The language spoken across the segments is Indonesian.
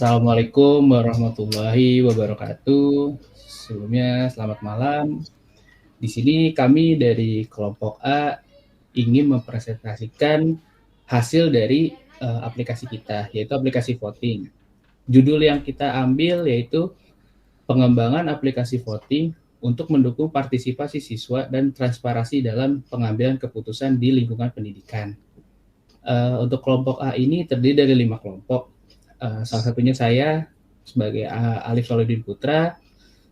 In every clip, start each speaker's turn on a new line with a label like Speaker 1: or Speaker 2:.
Speaker 1: Assalamualaikum warahmatullahi wabarakatuh. Sebelumnya selamat malam. Di sini kami dari kelompok A ingin mempresentasikan hasil dari aplikasi kita, yaitu aplikasi voting. Judul yang kita ambil yaitu pengembangan aplikasi voting untuk mendukung partisipasi siswa dan transparansi dalam pengambilan keputusan di lingkungan pendidikan. Untuk kelompok A ini terdiri dari 5 kelompok. Salah satunya saya sebagai Alif Soludin Putra.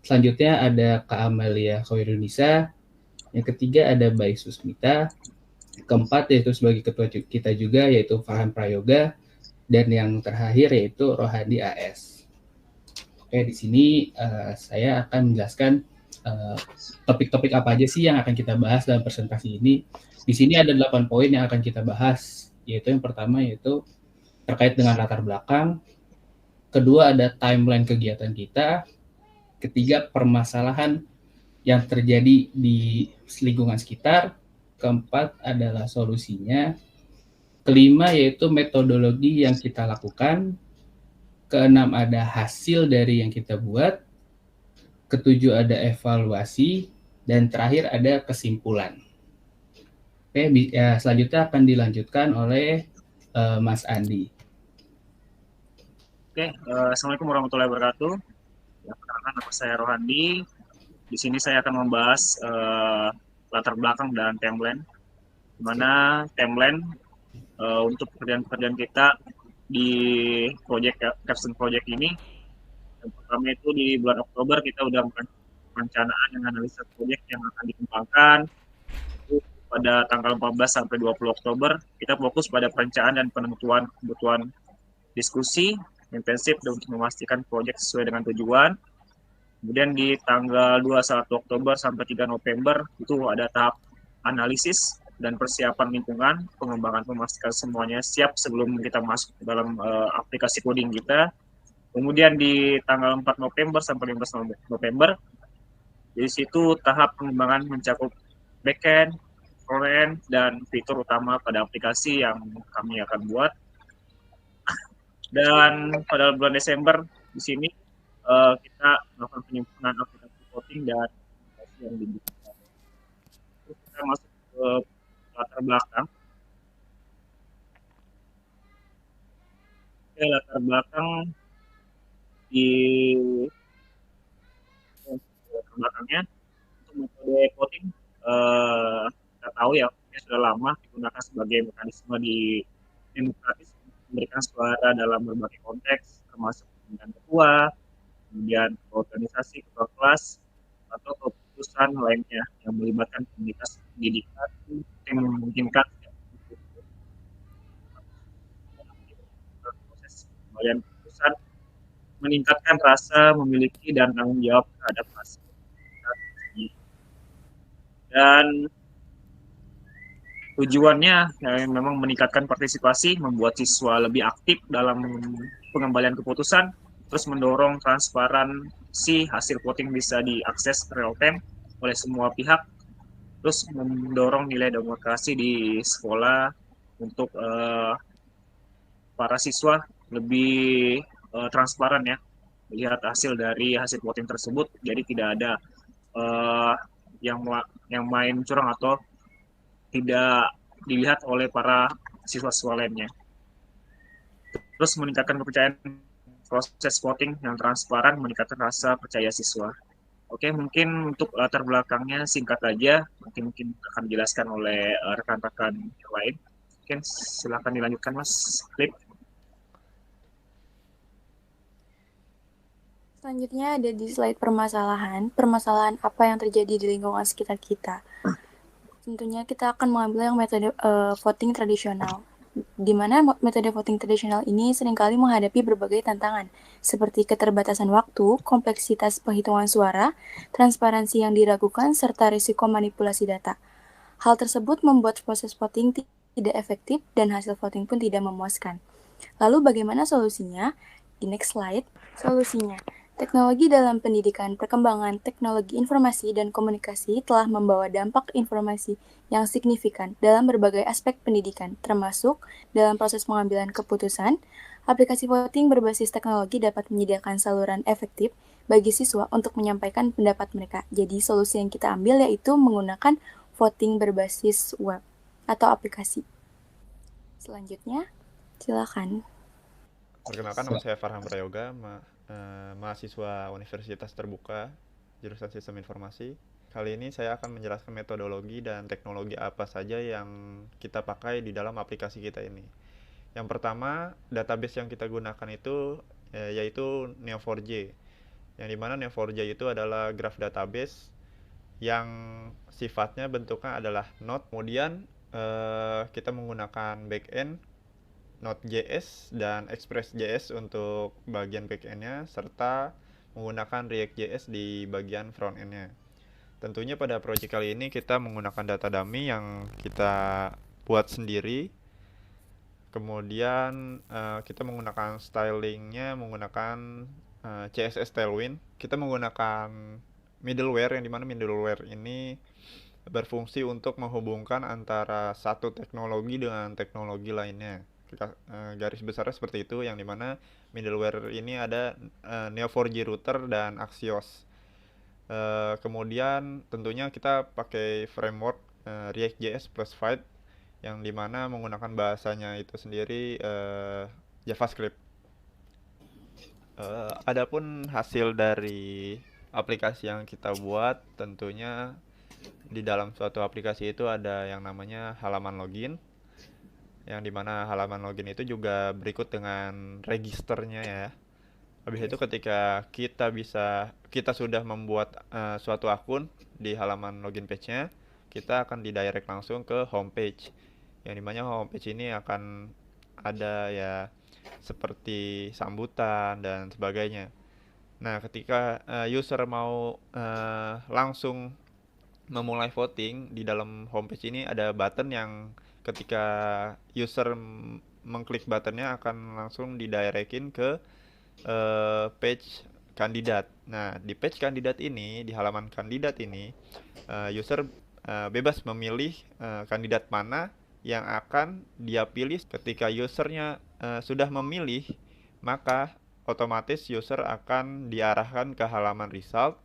Speaker 1: Selanjutnya ada Kak Amalia Khairunisa. Yang ketiga ada Baik Susmita. Keempat yaitu sebagai ketua kita juga yaitu Farhan Prayoga. Dan yang terakhir yaitu Rohadi AS. Oke, di sini saya akan menjelaskan topik-topik apa aja sih yang akan kita bahas dalam presentasi ini. Di sini ada 8 poin yang akan kita bahas, yaitu yang pertama yaitu terkait dengan latar belakang, kedua ada timeline kegiatan kita, ketiga permasalahan yang terjadi di lingkungan sekitar, keempat adalah solusinya, kelima yaitu metodologi yang kita lakukan, keenam ada hasil dari yang kita buat, ketujuh ada evaluasi, dan terakhir ada kesimpulan. Oke, selanjutnya akan dilanjutkan oleh Mas Andi.
Speaker 2: Oke, Assalamualaikum warahmatullahi wabarakatuh. Ya, perkenalkan nama saya Rohandi. Di sini saya akan membahas latar belakang dan timeline. Di mana timeline untuk pekerjaan-pekerjaan kita di capstone project ini. Yang pertama itu di bulan Oktober kita udah perencanaan dan analisa proyek yang akan dikembangkan. Itu pada tanggal 14 sampai 20 Oktober kita fokus pada perencanaan dan penentuan kebutuhan diskusi intensif untuk memastikan proyek sesuai dengan tujuan. Kemudian di tanggal 21 Oktober sampai 3 November itu ada tahap analisis dan persiapan lingkungan, pengembangan memastikan semuanya siap sebelum kita masuk ke dalam aplikasi coding kita. Kemudian di tanggal 4 November sampai 15 November, di situ tahap pengembangan mencakup backend, frontend, dan fitur utama pada aplikasi yang kami akan buat. Dan pada bulan Desember di sini kita melakukan penyempurnaan aplikasi voting dan aplikasi yang dibutuhkan. Terus kita masuk ke latar belakang. Oke, latar belakang di latar belakangnya untuk metode voting kita tahu ya sudah lama digunakan sebagai mekanisme di demokratis memberikan suara dalam berbagai konteks, termasuk pemilihan ketua, kemudian organisasi ketua kelas, atau keputusan lainnya yang melibatkan komunitas pendidikan yang memungkinkan proses pemberian keputusan meningkatkan rasa memiliki dan tanggung jawab terhadap hasil. Dan tujuannya memang meningkatkan partisipasi, membuat siswa lebih aktif dalam pengembalian keputusan, terus mendorong transparansi hasil voting bisa diakses real time oleh semua pihak, terus mendorong nilai demokrasi di sekolah untuk para siswa lebih transparan ya, melihat hasil dari hasil voting tersebut, jadi tidak ada yang main curang atau tidak dilihat oleh para siswa-siswa lainnya. Terus meningkatkan kepercayaan proses voting yang transparan, meningkatkan rasa percaya siswa. Oke, mungkin untuk latar belakangnya singkat aja, mungkin akan dijelaskan oleh rekan-rekan yang lain. Mungkin silakan dilanjutkan Mas Klip.
Speaker 3: Selanjutnya ada di slide permasalahan apa yang terjadi di lingkungan sekitar kita. Tentunya kita akan mengambil yang metode voting tradisional, di mana metode voting tradisional ini seringkali menghadapi berbagai tantangan, seperti keterbatasan waktu, kompleksitas penghitungan suara, transparansi yang diragukan, serta risiko manipulasi data. Hal tersebut membuat proses voting tidak efektif dan hasil voting pun tidak memuaskan. Lalu bagaimana solusinya? Di next slide, solusinya. Teknologi dalam pendidikan, perkembangan teknologi informasi dan komunikasi telah membawa dampak informasi yang signifikan dalam berbagai aspek pendidikan, termasuk dalam proses pengambilan keputusan. Aplikasi voting berbasis teknologi dapat menyediakan saluran efektif bagi siswa untuk menyampaikan pendapat mereka. Jadi solusi yang kita ambil yaitu menggunakan voting berbasis web atau aplikasi. Selanjutnya, silakan.
Speaker 4: Perkenalkan, nama saya Farhan Prayoga, mahasiswa Universitas Terbuka, jurusan Sistem Informasi. Kali ini saya akan menjelaskan metodologi dan teknologi apa saja yang kita pakai di dalam aplikasi kita ini. Yang pertama, database yang kita gunakan itu yaitu Neo4j. Yang dimana Neo4j itu adalah graph database yang sifatnya bentuknya adalah node. Kemudian kita menggunakan backend Node.js dan Express.js untuk bagian backend-nya, serta menggunakan React.js di bagian front-end-nya. Tentunya pada project kali ini kita menggunakan data dummy yang kita buat sendiri. Kemudian kita menggunakan stylingnya menggunakan CSS Tailwind. Kita menggunakan middleware, yang dimana middleware ini berfungsi untuk menghubungkan antara satu teknologi dengan teknologi lainnya. Garis besarnya seperti itu, yang dimana middleware ini ada Neo4j router dan Axios. Kemudian tentunya kita pakai framework React.js plus Vite, yang dimana menggunakan bahasanya itu sendiri JavaScript. Adapun hasil dari aplikasi yang kita buat, tentunya di dalam suatu aplikasi itu ada yang namanya halaman login, yang dimana halaman login itu juga berikut dengan registernya ya. Habis itu ketika kita sudah membuat suatu akun di halaman login page-nya, kita akan didirect langsung ke homepage, yang dimana homepage ini akan ada ya seperti sambutan dan sebagainya. Nah, ketika user mau langsung memulai voting, di dalam homepage ini ada button yang ketika user mengklik buttonnya akan langsung didirectin ke page kandidat. Nah, di page kandidat ini, di halaman kandidat ini, user bebas memilih kandidat mana yang akan dia pilih. Ketika usernya sudah memilih, maka otomatis user akan diarahkan ke halaman result,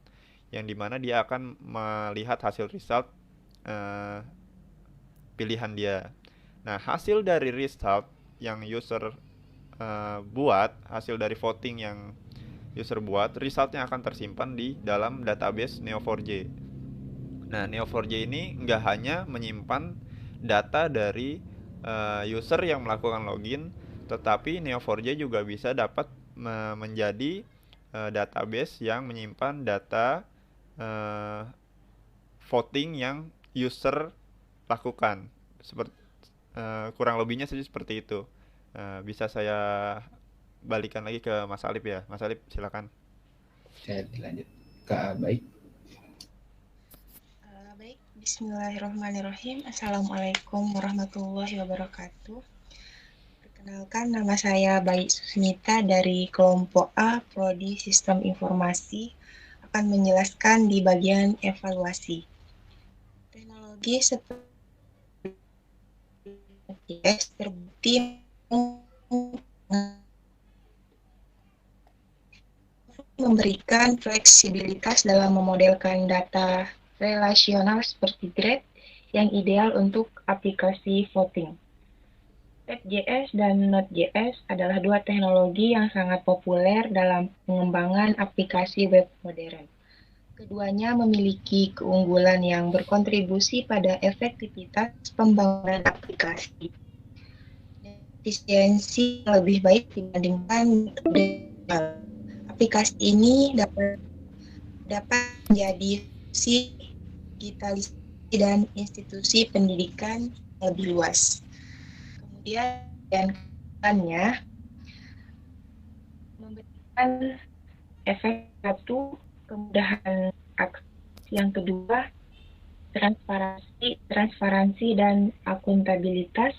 Speaker 4: yang dimana dia akan melihat hasil result pilihan dia. Nah, hasil dari result yang user buat, hasil dari voting yang user buat, resultnya akan tersimpan di dalam database Neo4j. Nah, Neo4j ini nggak hanya menyimpan data dari user yang melakukan login, tetapi Neo4j juga bisa dapat menjadi database yang menyimpan data voting yang user lakukan. Kurang lebihnya saja seperti itu. Bisa saya balikan lagi ke Mas Alip ya. Mas Alip, silakan.
Speaker 1: Saya dilanjut. Baik.
Speaker 5: Baik, bismillahirrahmanirrahim. Assalamualaikum warahmatullahi wabarakatuh. Perkenalkan, nama saya Baik Susmita dari kelompok A, Prodi Sistem Informasi, akan menjelaskan di bagian evaluasi. Teknologi seperti terbukti memberikan fleksibilitas dalam memodelkan data relasional seperti grade yang ideal untuk aplikasi voting. Tab.js dan Node.js adalah dua teknologi yang sangat populer dalam pengembangan aplikasi web modern. Keduanya memiliki keunggulan yang berkontribusi pada efektivitas pembangunan aplikasi. Efisiensi lebih baik dibandingkan aplikasi ini dapat menjadi digitalisasi dan institusi pendidikan lebih luas. Kemudian kedepannya memberikan efek satu, kemudahan akses. Yang kedua, transparansi dan akuntabilitas.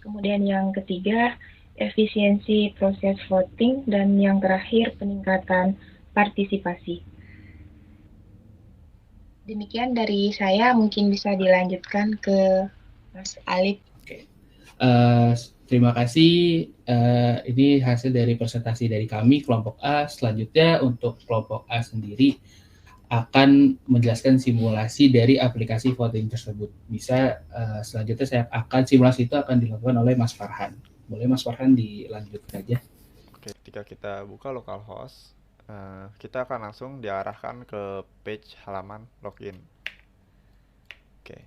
Speaker 5: Kemudian yang ketiga, efisiensi proses voting. Dan yang terakhir, peningkatan partisipasi. Demikian dari saya, mungkin bisa dilanjutkan ke Mas Alif.
Speaker 1: Terima kasih. Ini hasil dari presentasi dari kami kelompok A. Selanjutnya untuk kelompok A sendiri akan menjelaskan simulasi dari aplikasi voting tersebut. Bisa selanjutnya simulasi itu akan dilakukan oleh Mas Farhan. Boleh Mas Farhan dilanjutkan aja.
Speaker 4: Oke, ketika kita buka localhost, kita akan langsung diarahkan ke page halaman login. Oke,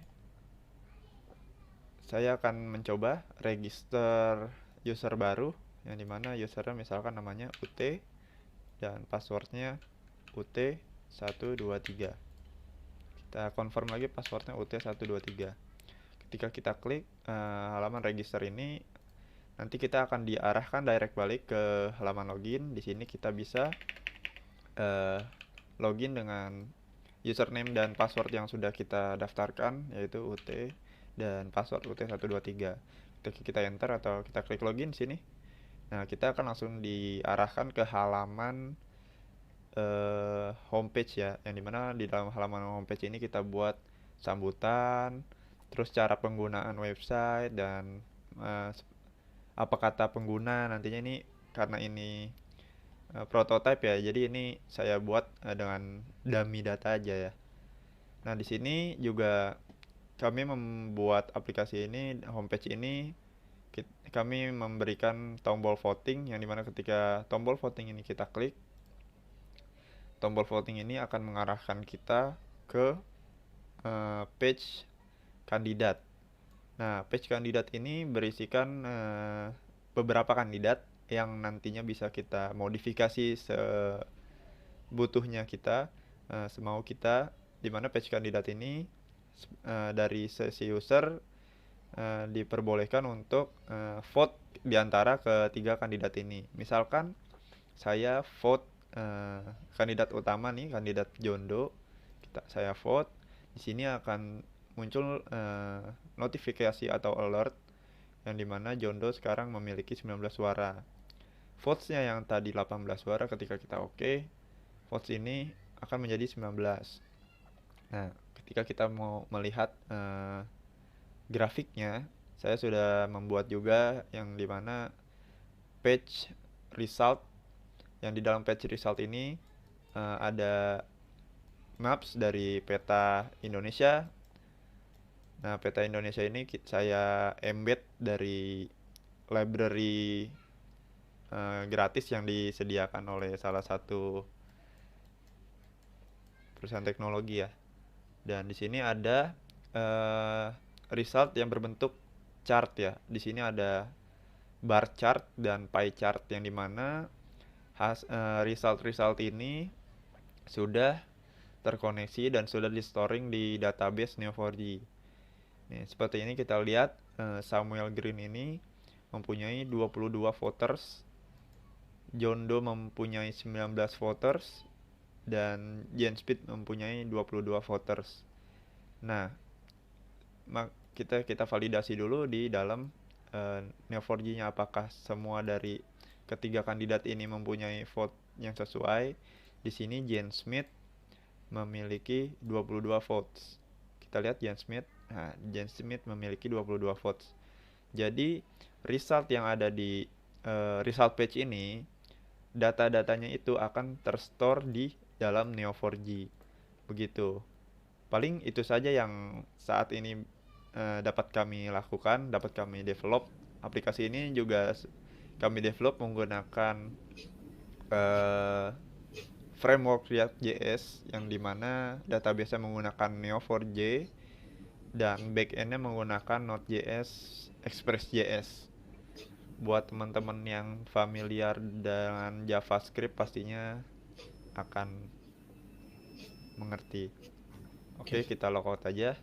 Speaker 4: saya akan mencoba register user baru, yang dimana usernya misalkan namanya UT dan passwordnya UT123. Kita confirm lagi passwordnya UT123. Ketika kita klik halaman register ini, nanti kita akan diarahkan direct balik ke halaman login. Di sini kita bisa login dengan username dan password yang sudah kita daftarkan, yaitu UT dan password UT123. Ketika kita enter atau kita klik login sini, nah kita akan langsung diarahkan ke halaman homepage ya, yang dimana di dalam halaman homepage ini kita buat sambutan, terus cara penggunaan website dan apa kata pengguna. Nantinya ini karena ini prototype ya, jadi ini saya buat dengan dummy data aja ya. Nah, di sini juga kami membuat aplikasi ini, homepage ini, kami memberikan tombol voting, yang dimana ketika tombol voting ini kita klik, tombol voting ini akan mengarahkan kita ke page kandidat. Nah, page kandidat ini berisikan beberapa kandidat yang nantinya bisa kita modifikasi sebutuhnya kita, semau kita, di mana page kandidat ini dari sesi user diperbolehkan untuk vote di antara ketiga kandidat ini. Misalkan saya vote kandidat utama nih, kandidat Jondo, saya vote. Di sini akan muncul notifikasi atau alert yang dimana Jondo sekarang memiliki 19 suara. Votes-nya yang tadi 18 suara, ketika kita oke, votes ini akan menjadi 19. Nah, ketika kita mau melihat grafiknya, saya sudah membuat juga yang dimana page result, yang di dalam page result ini ada maps dari peta Indonesia. Nah, peta Indonesia ini saya embed dari library gratis yang disediakan oleh salah satu perusahaan teknologi ya. Dan di sini ada result yang berbentuk chart ya. Di sini ada bar chart dan pie chart, yang dimana result ini sudah terkoneksi dan sudah di storing di database Neo4j. Nih, seperti ini kita lihat Samuel Green ini mempunyai 22 voters, Jondo mempunyai 19 voters, dan Jane Speed mempunyai 22 voters. Nah, kita validasi dulu di dalam Neo4j-nya apakah semua dari ketiga kandidat ini mempunyai vote yang sesuai. Di sini Jane Smith memiliki 22 votes. Kita lihat Jane Smith. Nah, Jane Smith memiliki 22 votes. Jadi result yang ada di result page ini, data-datanya itu akan terstore di dalam Neo4j. Begitu. Paling itu saja yang saat ini dapat kami lakukan, dapat kami develop. Aplikasi ini juga kami develop menggunakan framework React.js, yang dimana database-nya menggunakan Neo4j dan backend-nya menggunakan Node.js, Express.js. Buat teman-teman yang familiar dengan JavaScript pastinya akan mengerti. Oke, kita logout aja.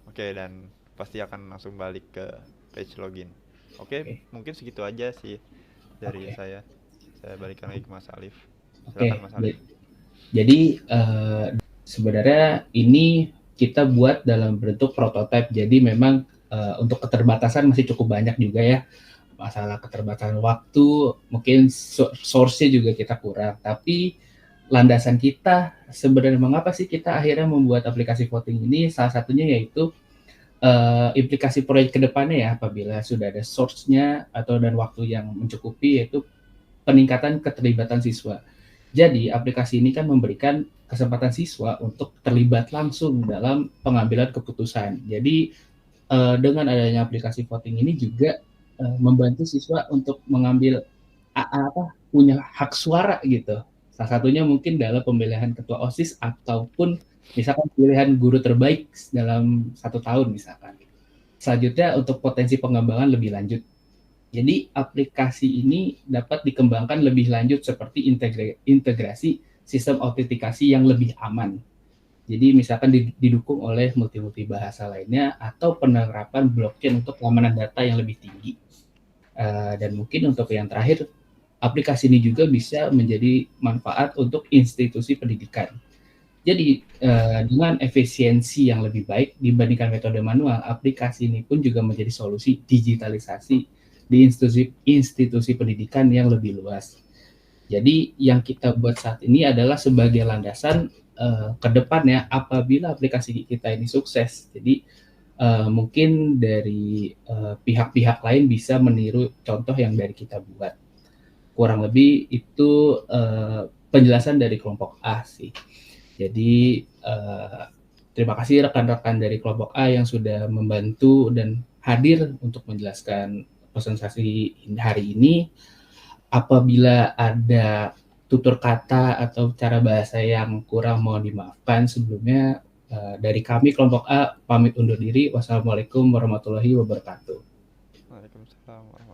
Speaker 4: Oke, dan pasti akan langsung balik ke page login. Oke. Mungkin segitu aja sih dari saya. Saya balikan lagi ke Mas Alif. Silakan Mas Alif.
Speaker 1: Jadi sebenarnya ini kita buat dalam bentuk prototype. Jadi memang untuk keterbatasan masih cukup banyak juga ya. masalah keterbatasan waktu, mungkin source-nya juga kita kurang. Tapi landasan kita sebenarnya mengapa sih kita akhirnya membuat aplikasi voting ini, salah satunya yaitu implikasi proyek ke depannya ya, apabila sudah ada source-nya atau dan waktu yang mencukupi, yaitu peningkatan keterlibatan siswa. Jadi aplikasi ini kan memberikan kesempatan siswa untuk terlibat langsung dalam pengambilan keputusan. Jadi dengan adanya aplikasi voting ini juga membantu siswa untuk mengambil punya hak suara gitu. Salah satunya mungkin dalam pemilihan ketua OSIS ataupun misalkan pilihan guru terbaik dalam 1 tahun misalkan. Selanjutnya untuk potensi pengembangan lebih lanjut. Jadi aplikasi ini dapat dikembangkan lebih lanjut seperti integrasi sistem autentikasi yang lebih aman. Jadi misalkan didukung oleh multi bahasa lainnya atau penerapan blockchain untuk keamanan data yang lebih tinggi. Dan mungkin untuk yang terakhir, aplikasi ini juga bisa menjadi manfaat untuk institusi pendidikan. Jadi dengan efisiensi yang lebih baik dibandingkan metode manual, aplikasi ini pun juga menjadi solusi digitalisasi di institusi pendidikan yang lebih luas. Jadi yang kita buat saat ini adalah sebagai landasan ke depannya apabila aplikasi kita ini sukses. Jadi mungkin dari pihak-pihak lain bisa meniru contoh yang dari kita buat. Kurang lebih itu penjelasan dari kelompok A sih. Jadi terima kasih rekan-rekan dari kelompok A yang sudah membantu dan hadir untuk menjelaskan presentasi hari ini. Apabila ada tutur kata atau cara bahasa yang kurang, mohon dimaafkan sebelumnya. Dari kami kelompok A pamit undur diri. Wassalamualaikum warahmatullahi wabarakatuh.
Speaker 4: Waalaikumsalam.